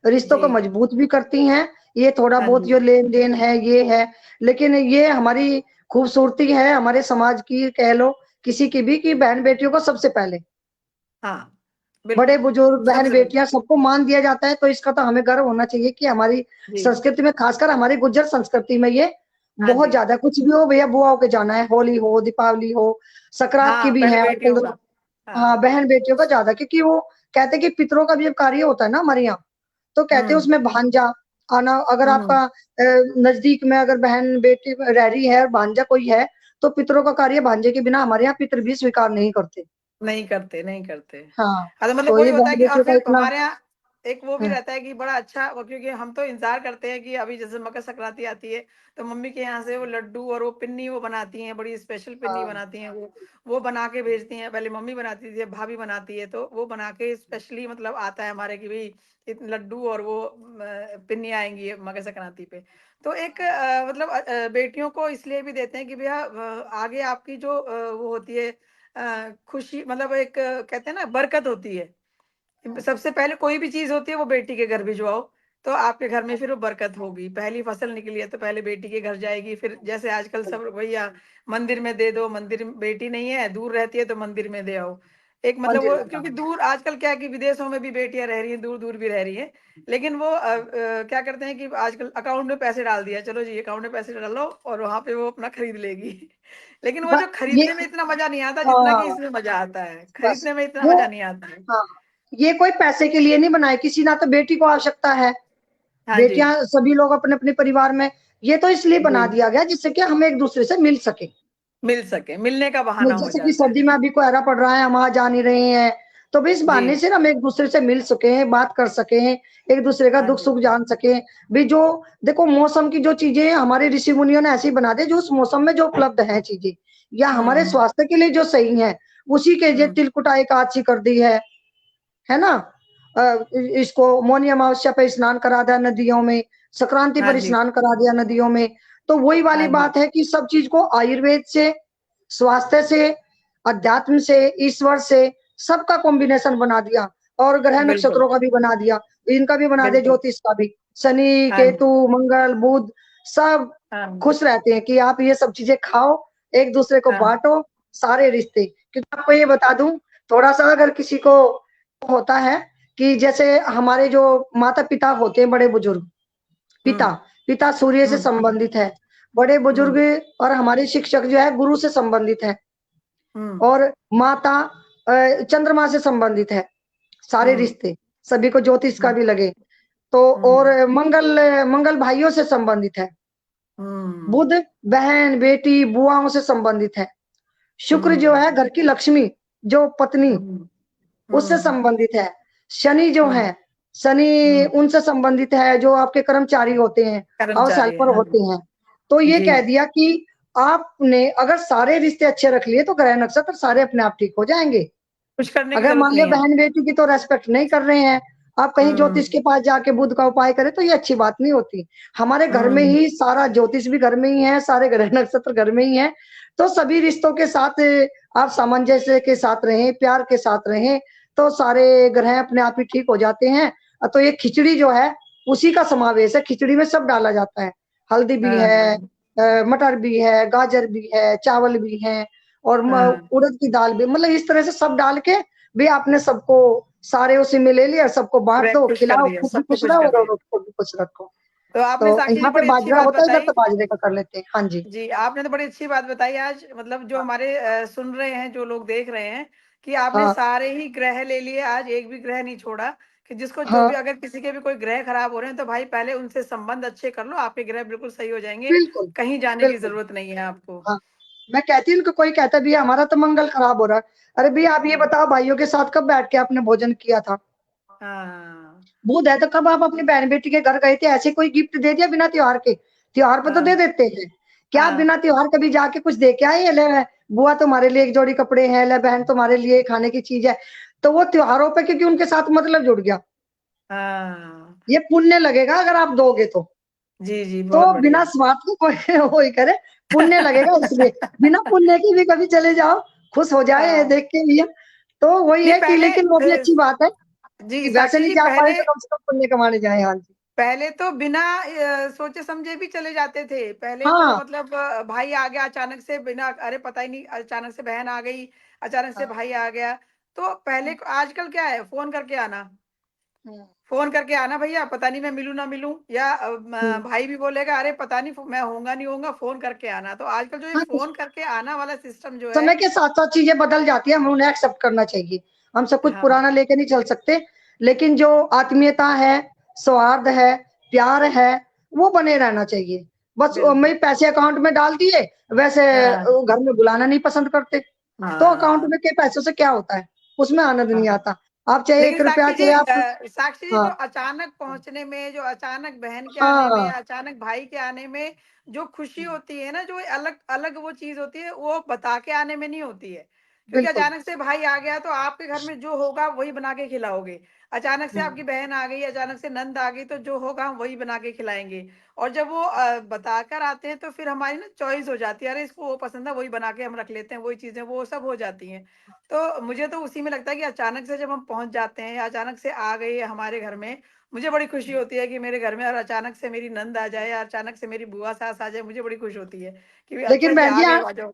B: रिश्तों को
A: जी।
B: मजबूत भी करती हैं। ये थोड़ा
A: हाँ
B: बहुत
A: जी।
B: जो लेन देन है ये है, लेकिन ये हमारी खूबसूरती है हमारे समाज की, कह लो किसी की भी, कि बहन बेटियों को सबसे पहले,
A: हाँ,
B: बड़े
A: बिल्कुल,
B: बुजुर्ग बहन
A: सबसे पहले।
B: बेटियां सबको मान दिया जाता है। तो इसका तो हमें गर्व होना चाहिए कि हमारी
A: जी,
B: संस्कृति में, खासकर हमारी गुज्जर संस्कृति में, ये
A: हाँ
B: बहुत
A: जी।
B: ज्यादा, कुछ भी हो भैया बुआओं के जाना है, होली हो, दीपावली हो, सकरात की
A: हाँ,
B: भी
A: पहले
B: है
A: बेटियों
B: आजकल।
A: का।
B: हाँ,
A: हाँ।
B: बहन बेटियों का ज्यादा, क्योंकि वो कहते हैं कि पितरों का भी जब कार्य होता है ना हमारे यहाँ, तो कहते हैं
A: हुँ,
B: उसमें भांजा आना, अगर
A: हुँ,
B: आपका नजदीक में अगर बहन बेटी रह रही है और भांजा कोई है, तो पितरों का कार्य भांजे के बिना हमारे यहाँ पितर भी स्वीकार नहीं करते।
A: नहीं करते, नहीं करते।
B: हाँ,
A: हाँ, तो मतलब
B: तो
A: वही
B: ये
A: होता है
B: बहन
A: कि, और
B: बेटियों का
A: फिर
B: इतना।
A: हमारे यहाँ एक वो भी
B: हाँ,
A: रहता है कि बड़ा अच्छा वो, क्योंकि हम तो इंतज़ार करते हैं कि अभी जैसे मकर संक्रांति आती है, तो मम्मी के यहाँ से वो लड्डू और वो पिन्नी वो बनाती हैं, बड़ी स्पेशल पिन्नी
B: हाँ,
A: बनाती हैं वो बना के भेजती हैं। पहले मम्मी बनाती थी, अब भाभी बनाती है, तो वो बना के स्पेशली मतलब आता है हमारे कि भई लड्डू और वो पिन्नी आएँगी मकर संक्रांति पे। तो एक मतलब बेटियों को इसलिए भी देते हैं कि भैया आगे आपकी जो वो होती है खुशी, मतलब एक कहते हैं ना बरकत होती है। सबसे पहले कोई भी चीज़ होती है वो बेटी के घर भिजवाओ, तो आपके घर में फिर वो बरकत होगी। पहली फसल निकली है तो पहले बेटी के घर जाएगी, फिर जैसे आजकल सब भैया मंदिर में दे दो, मंदिर में बेटी नहीं है, दूर रहती है तो मंदिर में दे आओ। एक मतलब
B: मंदिर
A: वो,
B: में
A: क्योंकि
B: जाना।
A: दूर आजकल क्या है कि विदेशों में भी बेटियाँ रह रही हैं, दूर-दूर भी रह रही हैं। लेकिन वो क्या करते हैं कि आजकल अकाउंट में पैसे डाल दिया, चलो जी अकाउंट में पैसे डालो और वहाँ पे वो अपना खरीद लेगी। लेकिन वो
B: ब
A: जो
B: ये
A: खरीदने में इतना मज़ा नहीं आता जितना कि
B: हाँ,
A: इसमें मज़ा आता है।
B: बस
A: खरीदने में इतना
B: वो
A: मज़ा नहीं आता है।
B: हाँ, ये कोई पैसे के लिए नहीं बनाए किसी, ना तो बेटी को आवश्यकता है।
A: हाँ जी।
B: बेटियाँ सभी लोग अपने-अपने परिवार में, ये तो इसलिए
A: जी,
B: बना दिया गया जिससे कि हम एक-दूसरे से मिल सकें।
A: मिल सके, मिलने का
B: नहीं,
A: बहाना हो
B: जैसे कि
A: जाता है।
B: सर्दी में अभी कोहरा पड़ रहा है, हम वहाँ जा नहीं रहे हैं, तो भी इस
A: जी,
B: बहाने से हम एक-दूसरे से मिल सकें, बात कर सकें, एक-दूसरे का
A: हाँ जी।
B: दुख-सुख जान सकें। भी जो देखो मौसम की जो चीज़ें हमारे ऋषि-मुनियों ने ऐसी बना दी, जो उस मौसम में जो उपलब्ध हैं चीज़ें, या हमारे
A: हुँ,
B: स्वास्थ्य के लिए जो सही हैं, उसी के ये
A: हुँ,
B: तिलकुटा एकादशी कर दी है ना? इसको मौनी अमावस्या पे स्नान करा दिया नदियों में, संक्रांति
A: हाँ
B: पर
A: जी,
B: स्नान करा दिया नदियों में। तो वही वाली
A: हाँ जी,
B: बात है कि सब चीज़ को आयुर्वेद से, स्वास्थ्य से, अध्यात्म से, ईश्वर से, सबका कॉम्बिनेशन बना दिया, और ग्रह
A: बिल्कुल,
B: नक्षत्रों का भी बना दिया, इनका भी बना दिया,
A: बिल्कुल।
B: ज्योतिष का भी। शनि,
A: हाँ
B: केतु,
A: जी,
B: मंगल, बुध सब
A: हाँ जी,
B: खुश रहते हैं कि आप ये सब चीज़ें खाओ, एक-दूसरे को
A: हाँ,
B: बाँटो, सारे रिश्ते। क्योंकि आपको ये बता दूँ, थोड़ा-सा अगर किसी को होता है कि जैसे हमारे जो माता-पिता होते हैं, बड़े बुजुर्ग, पिता,
A: हुँ,
B: पिता सूर्य से
A: हुँ,
B: संबंधित है, बड़े बुजुर्ग
A: हुँ,
B: और हमारे शिक्षक जो है गुरु से संबंधित है,
A: हुँ,
B: और माता चंद्रमा से संबंधित है, सारे
A: हुँ,
B: रिश्ते, सभी को ज्योतिष का
A: हुँ,
B: भी लगे। तो और
A: हुँ,
B: मंगल मंगल भाइयों से संबंधित है,
A: हुँ,
B: बुध बहन, बेटी, बुआओं से संबंधित है, शुक्र जो है
A: हुँ,
B: घर की लक्ष्मी, जो पत्नी,
A: हुँ,
B: उससे
A: हुँ,
B: संबंधित है। शनि जो
A: हुँ,
B: है, शनि
A: हुँ,
B: उनसे संबंधित है जो आपके कर्मचारी होते हैं, हाउस
A: कर्मचारी है,
B: हेल्पर
A: हाँ
B: होते
A: जी,
B: हैं। तो ये
A: जी,
B: कह दिया कि आपने अगर सारे रिश्ते अच्छे रख लिए तो ग्रह नक्षत्र सारे अपने आप ठीक हो जाएँगे।
A: कुछ करने की
B: अगर
A: ज़रूरत
B: मान लिया
A: नहीं है।
B: बहन-बेटी की तो रिस्पेक्ट नहीं कर रहे हैं, आप कहीं ज्योतिष
A: हुँ,
B: के पास जाके बुध का उपाय करें तो ये अच्छी बात नहीं होती। हमारे घर में
A: हुँ,
B: ही सारा ज्योतिष भी घर में ही है, सारे ग्रह नक्षत्र घर में ही है, तो सभी रिश्तों के साथ आप सामंजस्य के साथ रहें, प्यार के साथ रहें, तो सारे ग्रह अपने आप ही ठीक हो जाते हैं। तो ये खिचड़ी जो है, उसी का समावेश है, खिचड़ी में सब डाला जाता है। हल्दी भी है,
A: हाँ,
B: मटर भी है, गाजर भी है, चावल भी हैं, और
A: हाँ,
B: उड़द की दाल भी, मतलब इस तरह से सब डाल के भी आपने सबको सारे उसी में ले लिया, सबको बाँट
A: पूरा
B: दो,
A: खुश कर
B: खिलाओ,
A: दिया,
B: खुद भी
A: सबको
B: खुश
A: खुश
B: रहो
A: कर
B: और
A: दिया।
B: औरों को भी खुश रखो।
A: तो आपने
B: तो
A: साक्षी जी
B: यहाँ पे
A: बड़ी अच्छी
B: बाजरा
A: बात
B: होता है, इधर तो
A: बताई।
B: बाजरे का कर लेते हैं। हाँ जी।
A: जी, आपने तो बड़ी अच्छी बात बताई आज, मतलब जो
B: हाँ,
A: हमारे सुन रहे हैं, जो लोग देख रहे हैं, कि आपने
B: हाँ,
A: सारे ही ग्रह ले लिए आज, एक भी ग्रह नहीं छोड़ा, कि जिसको जो
B: हाँ,
A: भी अगर किसी के भी कोई ग्रह खराब हो रहे हैं, तो भाई पहले उनसे संबंध अच्छे कर लो, आपके ग्रह बिल्कुल सही हो जाएँगे,
B: बिल्कुल,
A: कहीं जाने की
B: बिल्कुल।
A: ज़रूरत नहीं है आपको।
B: हाँ, मैं कहती हूँ कि कोई कहता है भैया हमारा तो मंगल खराब हो रहा है। अरे भैया आप ये
A: हुँ,
B: बताओ भाइयों के साथ कब बैठ के आपने भोजन किया था?
A: हाँ,
B: बुध है तो कब आप अपनी बहन-बेटी के घर गए थे? ऐसे कोई गिफ्ट दे दिया बिना त्योहार के? त्योहार पे तो दे
A: हाँ,
B: देते हैं। क्या आप
A: हाँ,
B: बिना त्योहार कभी जाके कुछ दे के आए? ले बुआ तुम्हारे लिए एक जोड़ी कपड़े हैं, ले बहन तुम्हारे लिए खाने की चीज़ है। तो वो त्योहारों पे क्योंकि उनके साथ मतलब जुड़ गया।
A: हाँ।
B: ये पुण्य लगेगा अगर आप दोगे तो।
A: जी, जी,
B: तो
A: बहुत
B: बिना
A: बढ़िया।
B: स्वार्थ के कोई वो ही करे, पुण्य लगेगा इसलिए। बिना पुण्य के भी कभी चले जाओ, खुश हो जाए
A: हाँ,
B: देख के भैया। तो वही
A: नहीं
B: है कि
A: पहले
B: लेकिन वो भी अच्छी बात है
A: जी,
B: कि वैसे
A: साक्षी
B: नहीं
A: जी
B: जा पाए
A: पहले
B: तो कम से कम पुण्य कमाने जाएँ। हाँ जी।
A: पहले तो बिना सोचे समझे भी चले जाते थे। पहले तो
B: हाँ
A: मतलब भाई आ गया अचानक से, बिना अरे पता ही नहीं, अचानक से बहन आ गई, अचानक से
B: हाँ
A: भाई आ गया। तो पहले, आजकल क्या है, फोन करके आना,
B: हाँ,
A: फोन करके आना भैया, पता नहीं मैं मिलूं ना मिलूं, या
B: हम्म,
A: भाई भी बोलेगा अरे पता नहीं मैं होऊंगा नहीं होऊंगा, फोन करके आना। तो आजकल जो ये
B: हाँ, तो
A: फोन करके आना वाला सिस्टम जो है।
B: समय के साथ साथ चीजें बदल जाती है, हमें उन्हें एक्सेप्ट करना चाहिए। हम सब कुछ
A: हाँ
B: पुराना लेके नहीं चल सकते, लेकिन जो आत्मीयता है, सौहार्द है, प्यार है, वो बने रहना चाहिए। बस
A: बिल्कुल।
B: मैं पैसे अकाउंट में डाल दिए, वैसे
A: हाँ
B: घर में बुलाना नहीं पसंद करते। तो अकाउंट
A: हाँ।
B: में के पैसों से क्या होता है, उसमें आनंद नहीं
A: हाँ
B: आता। आप चाहे
A: लेकिन
B: 1 रुपया, चाहे आप,
A: साक्षी जी,
B: हाँ
A: जो अचानक पहुंचने में, जो अचानक बहन के आने में,
B: हाँ,
A: अचानक भाई के आने में जो खुशी होती है ना, जो अलग अलग वो चीज होती है, वो बता के आने में नहीं होती है। क्योंकि
B: बिल्कुल।
A: अचानक से भाई आ गया तो आपके घर में जो होगा वही बना के खिलाओगे। अचानक से
B: हम्म,
A: आपकी बहन आ गई, अचानक से नंद आ गई, तो जो होगा हम वही बना के खिलाएंगे। और जब वो बताकर आते हैं तो फिर हमारी ना चॉइस हो जाती है, अरे इसको वो पसंद है, वही बना के हम रख लेते हैं, वही चीजें वो सब हो जाती हैं। तो मुझे तो उसी में लगता है कि अचानक से जब हम पहुंच जाते हैं, या अचानक से आ गई है हमारे घर में, मुझे बड़ी खुशी होती है कि मेरे घर में, और अचानक से मेरी नंद आ जाए, या अचानक से मेरी बुआ सास आ जाए, मुझे बड़ी खुशी होती है कि अच्छा
B: लेकिन
A: जी
B: बहन जी,
A: आ गए, आ जाओ।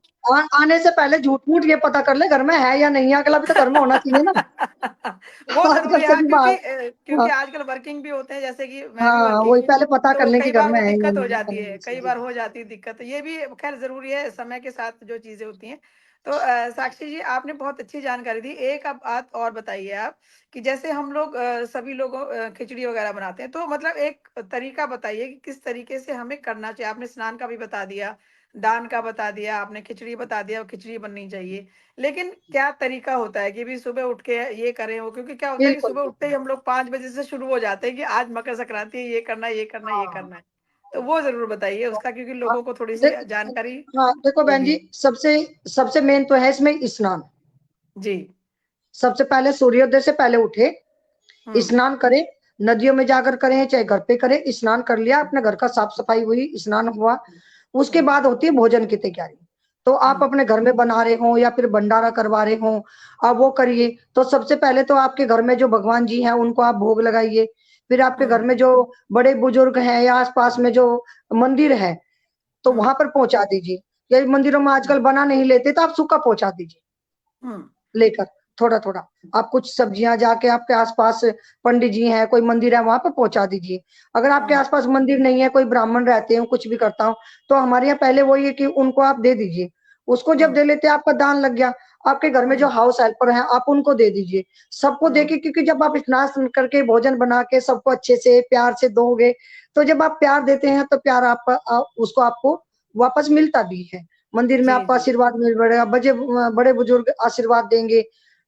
B: आने से पहले झूठ मूठ ये पता कर ले घर में है या नहीं है, अगला भी तो घर में होना चाहिए ना।
A: वो जरूरी
B: आजकल
A: है, हाँ,
B: सभी बाहर,
A: क्योंकि
B: हाँ
A: आजकल वर्किंग भी होते हैं, जैसे कि मैं भी
B: हाँ,
A: वर्किंग
B: वही
A: हूँ।
B: पहले पता कर
A: तो
B: लें कि
A: कई
B: घर
A: बार
B: में
A: वो
B: है या
A: दिक्कत हो
B: नहीं है,
A: जाती है,
B: जी
A: कई
B: जी।
A: बार हो जाती है दिक्कत, ये भी खैर जरूरी है, समय के साथ जो चीजें होती हैं। तो साक्षी जी, आपने बहुत अच्छी जानकारी दी। एक अब बात और बताइए आप, कि जैसे हम लोग सभी लोग खिचड़ी वगैरह बनाते हैं, तो मतलब एक तरीका बताइए कि किस तरीके से हमें करना चाहिए। आपने स्नान का भी बता दिया, दान का बता दिया, आपने खिचड़ी बता दिया, और खिचड़ी बननी चाहिए। लेकिन क्या तरीका होता है कि भी सुबह उठ के ये करें वो, क्योंकि क्या होता है कि
B: बिल्कुल
A: सुबह उठते
B: बिल्कुल।
A: ही हम लोग 5 बजे से शुरू हो जाते हैं कि आज मकर संक्रांति है, ये करना है, ये करना है, ये
B: हाँ,
A: करना है। तो वो जरूर बताइए
B: तो,
A: उसका, क्योंकि
B: हाँ,
A: लोगों को थोड़ी सी
B: देख
A: जानकारी
B: हाँ देखो बहन
A: होगी।
B: जी, सबसे सबसे मेन तो है इसमें स्नान।
A: जी।
B: सबसे पहले सूर्योदय से पहले उठे,
A: हम्म
B: स्नान करें, नदियों में जाकर करें चाहे घर पे करें, स्नान कर लिया, अपने घर का साफ सफाई हुई, स्नान हुआ, उसके
A: हम्म
B: बाद होती है भोजन की तैयारी। तो आप
A: हम्म
B: अपने घर में बना रहे हो या फिर भंडारा करवा रहे हो, आप वो करिए। तो सबसे पहले तो आपके घर में जो भगवान जी हैं उनको आप भोग लगाइए। फिर आपके घर
A: हम्म
B: में जो बड़े बुजुर्ग हैं या आसपास में जो मंदिर है, तो
A: हम्म
B: वहां पर पहुंचा दीजिए। या मंदिरों में आजकल बना नहीं लेते तो आप सूखा पहुंचा दीजिए
A: हम्म
B: लेकर, थोड़ा थोड़ा। आप कुछ सब्जियां जाके आपके आसपास पंडित जी हैं, कोई मंदिर है, वहां पर पहुंचा दीजिए। अगर आपके
A: हम्म
B: आसपास मंदिर नहीं है, कोई ब्राह्मण रहते हो, कुछ भी करता हो, तो हमारे यहाँ पहले वही है कि उनको आप दे दीजिए। उसको जब
A: हम्म
B: दे लेते आपका दान लग गया। आपके घर में जो
A: हम्म
B: हाउस हेल्पर हैं आप उनको दे दीजिए। सबको
A: हम्म
B: देके, क्योंकि जब आप स्नान करके भोजन बना के सबको अच्छे से प्यार से दोगे, तो जब आप प्यार देते हैं तो प्यार उसको आपको वापस मिलता भी है। मंदिर में
A: जी
B: आपको
A: जी।
B: आशीर्वाद मिल पड़ेगा, बड़े बड़े बुजुर्ग आशीर्वाद देंगे।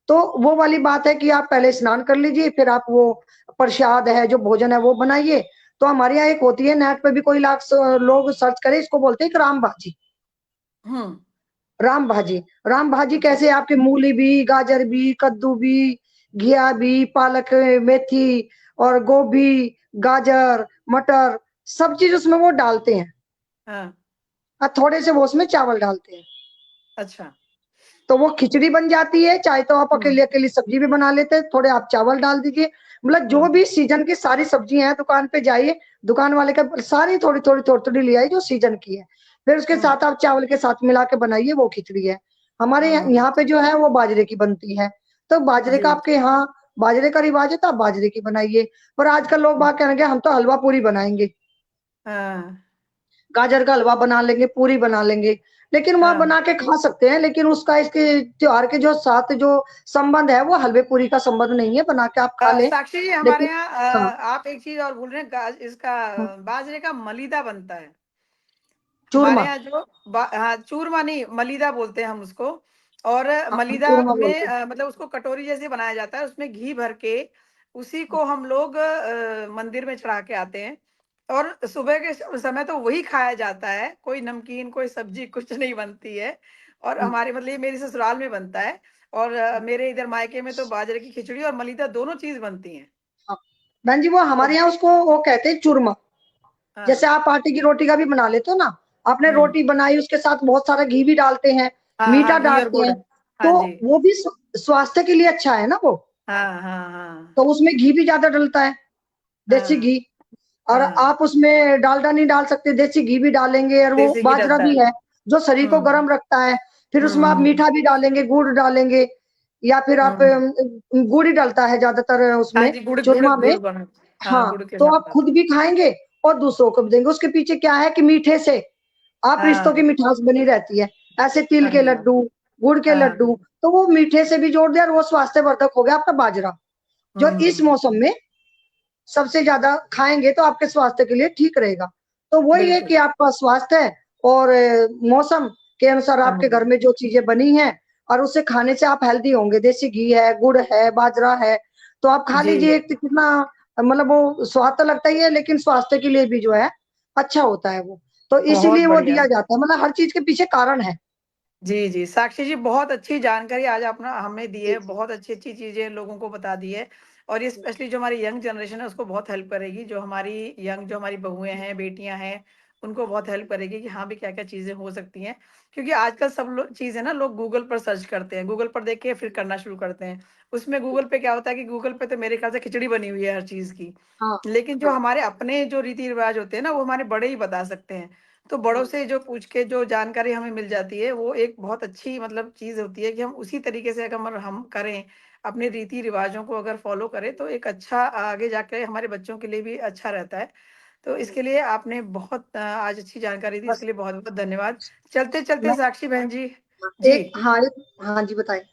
B: तो वो वाली बात है कि आप पहले स्नान कर लीजिए, फिर आप वो प्रसाद है जो भोजन है वो बनाइए। तो हमारे यहाँ एक होती है, नेट पे भी कोई लाख लोग सर्च करे, इसको बोलते हैं कि राम भाजी।
A: हम्म
B: राम भाजी, राम भाजी
A: अच्छा।
B: कैसे, आपके मूली भी, गाजर भी, कद्दू भी, घिया भी, पालक, मेथी और गोभी, गाजर, मटर, सब चीज उसमें वो डालते हैं।
A: हाँ।
B: और थोड़े से वो उसमें चावल डालते हैं।
A: अच्छा।
B: तो वो खिचड़ी बन जाती है। चाहे तो आप
A: हम्म
B: अकेले अकेली सब्जी भी बना लेते हैं, थोड़े आप चावल डाल दीजिए। मतलब जो
A: हम्म
B: भी सीजन की सारी सब्जियां हैं, दुकान पे जाइए, दुकान वाले का सारी थोड़ी थोड़ी थोड़ी थोड़ी ले आई जो सीजन की है। फिर उसके
A: हम्म
B: साथ आप चावल के साथ मिला के बनाइए, वो खिचड़ी है। हमारे
A: हम्म
B: यहाँ पे जो है वो बाजरे की बनती है। तो बाजरे का
A: जी।
B: आपके यहाँ बाजरे का रिवाज है तो आप बाजरे की बनाइए। पर आजकल लोग बात करेंगे हम तो हलवा पूरी बनाएंगे,
A: हाँ
B: गाजर का हलवा बना लेंगे, पूरी बना लेंगे। लेकिन वहां
A: हाँ।
B: बना के खा सकते हैं, लेकिन उसका इसके त्योहार के जो साथ जो संबंध है वो हलवे पूरी का संबंध नहीं है, बना के आप खा लें।
A: साक्षी जी, हमारे
B: लेकिन
A: यहाँ
B: हाँ,
A: आप एक चीज और भूल रहे हैं, इसका बाजरे का मलीदा बनता है हमारे
B: चूरमा।
A: यहाँ जो हाँ, चूरमा नहीं, मलीदा बोलते हैं हम उसको। और
B: हाँ, हम
A: मलीदा
B: चूरमा
A: में
B: बोलते हैं।
A: मतलब उसको कटोरी जैसे बनाया जाता है, उसमें घी भर के उसी को हम लोग मंदिर में चढ़ा के आते हैं। और सुबह के समय तो वही खाया जाता है, कोई नमकीन कोई सब्जी कुछ नहीं बनती है। और
B: हम्म,
A: हमारे मतलब ये मेरे ससुराल में बनता है। और मेरे इधर मायके में तो बाजरे की खिचड़ी और मलीदा दोनों चीज बनती हैं।
B: हाँ। बहन जी, वो
A: तो
B: हमारे यहाँ उसको वो कहते हैं चूरमा। जैसे
A: हाँ।
B: आप आटे की रोटी का भी बना लेते हो ना, आपने
A: हम्म।
B: रोटी बनाई, उसके साथ बहुत सारा घी भी डालते हैं,
A: हाँ हाँ,
B: मीठा
A: घी और
B: डालते
A: गुड़।
B: हैं।
A: हाँ
B: तो
A: जी।
B: वो भी स्वास्थ्य के लिए अच्छा है ना वो।
A: हाँ हाँ हाँ
B: तो उसमें घी भी ज्यादा डलता है, देसी
A: हाँ।
B: घी। और
A: हाँ,
B: आप उसमें डालडा नहीं डाल सकते, देसी घी भी डालेंगे, और वो
A: देसी घी
B: बाजरा
A: डलता है।
B: भी है जो शरीर को
A: हुँ,
B: गर्म रखता है। फिर उसमें आप
A: हुँ,
B: मीठा भी डालेंगे, गुड़ डालेंगे, या फिर आप
A: हुँ।
B: गुड़ ही डलता है ज्यादातर
A: हाँ
B: उसमें,
A: जी, गुड़ गुड़
B: चूरमा में।
A: गुड़ बना, हाँ,
B: हाँ,
A: गुड़ के
B: तो
A: साथ
B: आप
A: बनाते
B: खुद भी खाएंगे और दूसरों को भी देंगे। उसके पीछे क्या है कि मीठे से आप रिश्तों की
A: हाँ,
B: मिठास बनी रहती है। ऐसे तिल
A: हाँ
B: के
A: जी, हाँ।
B: लड्डू, गुड़ के
A: हाँ,
B: लड्डू, तो वो मीठे से भी जोड़ दिया, और वो स्वास्थ्यवर्धक हो गया आपका बाजरा, जो इस
A: हुँ,
B: मौसम में सबसे ज्यादा खाएंगे तो आपके स्वास्थ्य के लिए ठीक रहेगा। तो वही है
A: बिल्कुल।
B: कि आपका स्वास्थ्य है, और मौसम के अनुसार
A: हाँ,
B: आपके घर में जो चीजें बनी हैं, और उसे खाने से आप हेल्दी होंगे। देसी घी है, गुड़ है, बाजरा है, तो आप खा
A: जी,
B: लीजिए। कितना मतलब वो स्वाद तो लगता ही है, लेकिन स्वास्थ्य के लिए भी जो है अच्छा होता है वो। तो
A: बहुत
B: इसीलिए वो
A: बढ़िया।
B: दिया जाता है, मतलब हर चीज के पीछे कारण है।
A: जी, जी। साक्षी जी, बहुत अच्छी जानकारी आज आपने हमें दी
B: जी
A: है, बहुत अच्छी-अच्छी चीज़ें लोगों को बता दी है और ये
B: जी
A: स्पेशली जो हमारी यंग जनरेशन है उसको बहुत हेल्प करेगी, जो हमारी बहुएँ हैं, बेटियाँ हैं, उनको बहुत हेल्प करेगी कि हाँ, भी क्या-क्या चीज़ें हो सकती हैं। क्योंकि आजकल सब चीज़ें ना लोग गूगल पर सर्च करते हैं, गूगल पर देख के फिर करना शुरू करते हैं। उसमें गूगल पे क्या होता है कि गूगल पे तो मेरे ख्याल से खिचड़ी बनी हुई है हर चीज़ की।
B: हाँ
A: लेकिन जो हमारे अपने जो रीति-रिवाज होते हैं ना, वो हमारे बड़े ही बता सकते हैं। तो बड़ों से जो पूछ के जो जानकारी हमें मिल जाती है, वो एक बहुत अच्छी मतलब चीज़ होती है कि हम उसी तरीके से अगर हम करें, अपने रीति-रिवाज़ों को अगर फ़ॉलो करें, तो एक अच्छा आगे जाके हमारे बच्चों के लिए भी अच्छा रहता है। तो
B: जी।
A: इसके लिए आपने बहुत आज अच्छी जानकारी दी,
B: बस
A: इसके लिए बहुत-बहुत धन्यवाद। चलते-चलते
B: मैं
A: साक्षी बहन जी जी,
B: हाँ जी बताइए।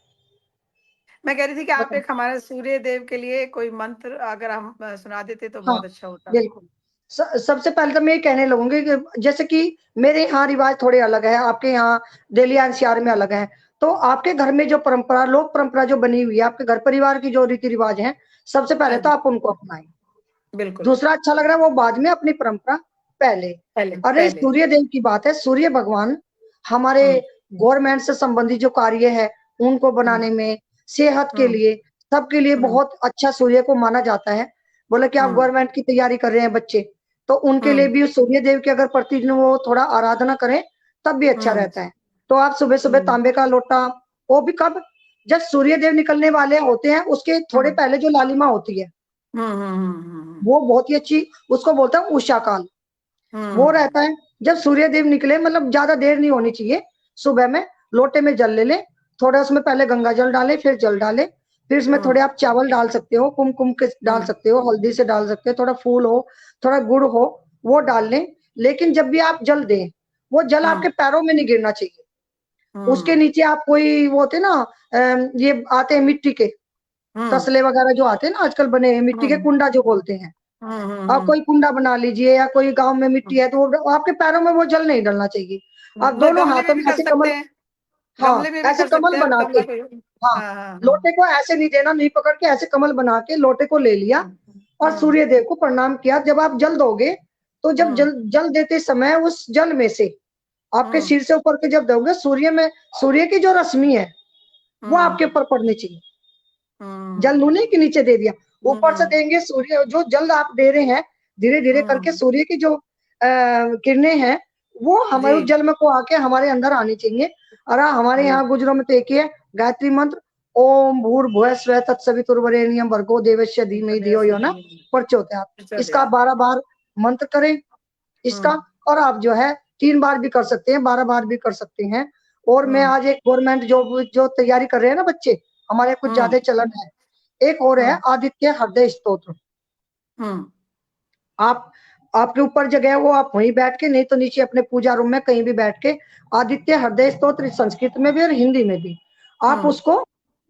A: मैं कह रही थी कि आप
B: बताइए।
A: एक हमारे सूर्य देव के लिए कोई मंत्र अगर हम सुना देते तो
B: हाँ,
A: बहुत अच्छा होता।
B: बिल्कुल। सबसे पहले तो मैं ये कहने लगूँगी कि जैसे कि मेरे यहाँ रिवाज थोड़े अलग है, आपके यहाँ दिल्ली एनसीआर में अलग है। तो आपके घर में जो परंपरा, लोक परंपरा जो बनी हुई है, आपके घर परिवार की जो रीति-रिवाज हैं, सबसे
A: हाँ
B: पहले तो
A: जी,
B: आप उनको अपनाएँ।
A: बिल्कुल।
B: दूसरा अच्छा लग रहा है वो बाद में, अपनी परंपरा पहले।
A: पहले
B: अरे
A: पहले।
B: सूर्य देव की बात है, सूर्य भगवान हमारे
A: हुँ,
B: गवर्नमेंट से संबंधित जो कार्य है, उनको
A: हुँ,
B: बनाने में, सेहत के
A: हुँ,
B: लिए, सबके लिए
A: हुँ,
B: बहुत अच्छा सूर्य को माना जाता है। बोले कि आप
A: हुँ,
B: गवर्नमेंट की तैयारी कर रहे हैं बच्चे, तो उनके लिए
A: हुँ,
B: भी सूर्य देव की अगर प्रतिदिन वो थोड़ा आराधना करें, तब भी अच्छा
A: हुँ,
B: रहता है। तो आप सुबह-सुबह
A: हुँ,
B: तांबे का लोटा, वो भी कब? जब सूर्य देव निकलने वाले होते हैं, उसके थोड़े
A: हुँ,
B: पहले जो लालिमा होती है,
A: हुँ, हुँ, हुँ, हुँ,
B: वो बहुत ही अच्छी, उसको बोलते हैं उषा काल। वो
A: हुँ,
B: रहता है जब सूर्य देव निकले, मतलब ज्यादा देर नहीं होनी चाहिए। सुबह में लोटे में जल ले लें, थोड़ा उसमें पहले गंगा जल डालें, फिर जल डालें, फिर उसमें
A: हुँ,
B: थोड़े आप चावल डाल सकते हो, कुमकुम के डाल
A: हुँ,
B: सकते हो, हल्दी से डाल सकते हो, थोड़ा फूल हो, थोड़ा गुड़ हो, वो डाल लें। लेकिन जब भी आप जल दें, वो जल
A: हुँ,
B: आपके पैरों में नहीं गिरना चाहिए। उसके
A: हुँ,
B: नीचे आप कोई वो होते ना, ये आते हैं मिट्टी के
A: हुँ,
B: तसले वगैरह जो आते हैं ना आजकल बने हैं, मिट्टी के
A: हुँ,
B: कुंडा जो बोलते हैं,
A: हुँ, हुँ,
B: आप
A: हुँ,
B: कोई कुंडा बना लीजिए, या कोई गाँव में मिट्टी है तो वो आपके पैरों में वो जल नहीं डलना चाहिए। आप
A: मतलब
B: दोनों
A: गमले में
B: हाथों
A: भी
B: में
A: कर
B: ऐसे
A: सकते
B: कमल,
A: हैं,
B: हाँ,
A: गमले में भी
B: ऐसे
A: कर
B: कमल
A: सकते हैं,
B: बना के,
A: गमला कोई।
B: हाँ,
A: हाँ, हाँ, हाँ,
B: लोटे को ऐसे नहीं देना, नहीं पकड़ के, ऐसे कमल बना के लोटे को ले लिया
A: हुँ,
B: और
A: हुँ,
B: सूर्य देव को प्रणाम किया। जब आप जल दोगे, तो जब
A: हुँ,
B: जल जल देते समय उस जल में से आपके
A: हुँ,
B: सिर से ऊपर के जब दोगे, सूर्य की जो रश्मि है, वो आपके
A: हुँ,
B: ऊपर पड़नी चाहिए। जल
A: हुँ,
B: नूने के नीचे दे दिया, ऊपर से
A: हुँ,
B: देंगे। सूर्य जो जल आप दे रहे हैं, धीरे-धीरे करके
A: हुँ,
B: सूर्य की जो किरणें हैं, वो हमारे उस
A: जी,
B: जल में को आके हमारे अंदर आनी चाहिए। और हमारे
A: जी,
B: यहाँ गुजरों में तो एक ही है गायत्री मंत्र, ओम भूर्भुवः स्वः तत्सवितुर्वरेण्यं भर्गो देवस्य धीमहि धियो यो नः प्रचोदयात्। इसका आप 12 बार मंत्र करें इसका।
A: हुँ,
B: और आप जो है 3 बार भी कर सकते हैं, 12 बार भी कर सकते हैं। और मैं
A: हुँ,
B: आज एक गवर्नमेंट जॉब जो तैयारी कर रहे हैं ना बच्चे, हमारे कुछ
A: हुँ,
B: ज़्यादा चलन है। एक और है
A: हुँ,
B: आदित्य हृदय स्तोत्र।
A: हुँ,
B: आप आपके ऊपर जगह है वो आप वहीं बैठ के, नहीं तो नीचे अपने पूजा रूम में कहीं भी बैठ के, आदित्य हृदय स्तोत्र संस्कृत में भी और हिंदी में भी आप
A: हुँ,
B: उसको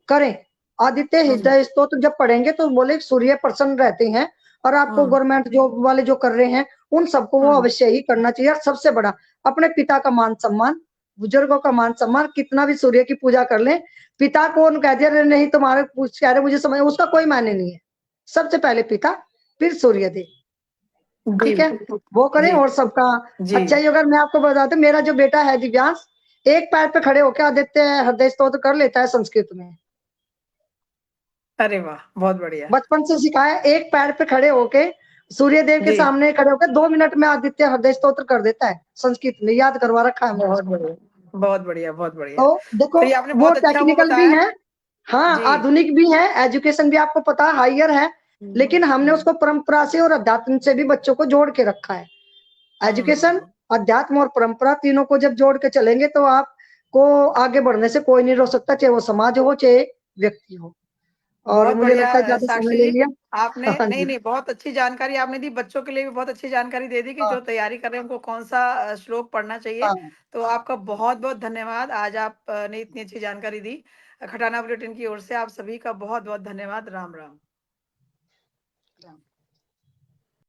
B: करें। आदित्य
A: हुँ,
B: हृदय स्तोत्र जब पढ़ेंगे तो बोले सूर्य प्रसन्न रहते हैं। और आपको
A: हुँ,
B: गवर्नमेंट जॉब वाले जो कर रहे हैं, उन सबको वो
A: हुँ,
B: अवश्य ही करना चाहिए। और सबसे बड़ा अपने पिता का मान सम्मान, बुजुर्गों का मान सम्मान, कितना भी सूर्य की पूजा कर लें, पिता को उन कह दिया नहीं तुम्हारे पूछ कह रहे मुझे समझ, उसका कोई मायने नहीं है। सबसे पहले पिता, फिर सूर्य देव।
A: जी,
B: ठीक है, वो करें
A: जी,
B: और सबका
A: जी।
B: अच्छा ही। अगर मैं आपको बता दूं, मेरा जो बेटा है दिव्यांश, एक पैर पे खड़े होकर आदित्य हृदय स्तोत्र कर लेता है संस्कृत में।
A: अरे वाह! बहुत बढ़िया।
B: बचपन से सिखाया, एक पैर पे खड़े होके सूर्य देव के
A: जी,
B: सामने खड़े होकर 2 मिनट में आदित्य हृदय स्तोत्र कर देता है संस्कृत में, याद करवा रखा है हमने
A: बहुत
B: उसको।
A: बढ़िया, बहुत बढ़िया, बहुत बढ़िया।
B: तो देखो
A: तो ये आपने
B: वो
A: बहुत अच्छा वो
B: टेक्निकल भी
A: बताया।
B: है, हाँ,
A: जी,
B: आधुनिक भी है, एजुकेशन भी आपको पता है हाइयर है, लेकिन हमने उसको परंपरा से और अध्यात्म से भी बच्चों को जोड़ के रखा है। एजुकेशन, अध्यात्म और परंपरा तीनों को जब जोड़ के चलेंगे तो आपको आगे बढ़ने से कोई नहीं रोक सकता, चाहे वो समाज हो चाहे व्यक्ति हो। और
A: बहुत
B: मुझे
A: बढ़िया
B: लगता है ज्यादा समय
A: साक्षी
B: ले
A: जी,
B: लिया।
A: आपने
B: हाँ
A: नहीं
B: जी।
A: नहीं बहुत अच्छी जानकारी आपने दी, बच्चों के लिए भी बहुत अच्छी जानकारी दे दी कि
B: हाँ
A: जो तैयारी कर रहे हैं उनको कौन सा श्लोक पढ़ना चाहिए।
B: हाँ
A: तो आपका बहुत बहुत धन्यवाद, आज आप ने इतनी अच्छी जानकारी दी। खटाना बुलेटिन की ओर से आप सभी का बहुत बहुत धन्यवाद। राम राम।
B: हाँ।